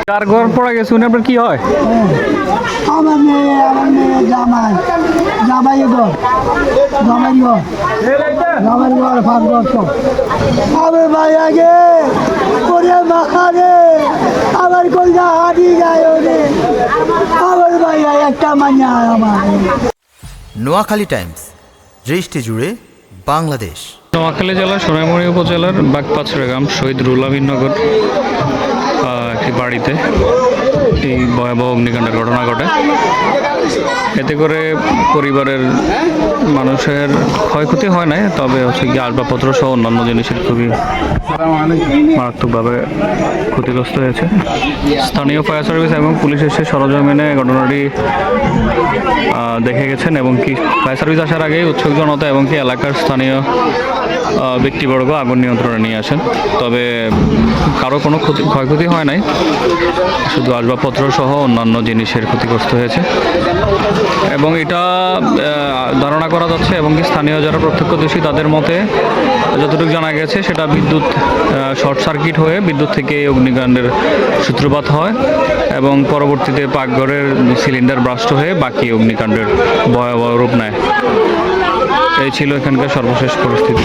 কার ঘর পড়া গেছে উনি আপনার কি হয়? আমার মেয়ে জামাই জামাই ঘর জামাই ঘর জামাই ঘর 5 বছর। আমি ভাই আগে করে মাখারে আমার কলজা হারিয়ে যায় রে আমার ভাই একটা মাইয়া আমার। নোয়াখালী টাইমস, দৃষ্টি জুড়ে বাংলাদেশ। নোয়াখালী জেলার সোনাইমুড়ি উপজেলার বাগপাছড়া গ্রাম শহীদ রুহুল আমিন নগর একটি বাড়িতে এই ভয়াবহ অগ্নিকাণ্ডের ঘটনা ঘটে। এতে করে পরিবারের মানুষের ক্ষয়ক্ষতি হয় নাই, তবে হচ্ছে কি আসবাবপত্র সহ অন্যান্য জিনিসের খুবই মারাত্মকভাবে ক্ষতিগ্রস্ত হয়েছে। স্থানীয় ফায়ার সার্ভিস এবং পুলিশ এসে সরজমিনে ঘটনাটি দেখে গেছেন এবং কি ফায়ার সার্ভিস আসার আগেই উৎসুক জনতা এবং কি এলাকার স্থানীয় ব্যক্তিবর্গ আগুন নিয়ন্ত্রণে নিয়ে আসেন। তবে কারো কোনো ক্ষয়ক্ষতি হয় নাই, শুধু আসবাবপত্র সহ অন্যান্য জিনিসের ক্ষতিগ্রস্ত হয়েছে এবং এটা ধারণা করা যাচ্ছে এবং কি স্থানীয় যারা প্রত্যক্ষদর্শী তাদের মতে যতটুকু জানা গেছে সেটা বিদ্যুৎ শর্ট সার্কিট হয়ে বিদ্যুৎ থেকে অগ্নিকাণ্ডের সূত্রপাত হয় এবং পরবর্তীতে পাকঘরের সিলিন্ডার ব্রাস্ট হয়ে বাকি অগ্নিকাণ্ডের ভয়াবহ রূপ নেয়। এই ছিল এখানকার সর্বশেষ পরিস্থিতি।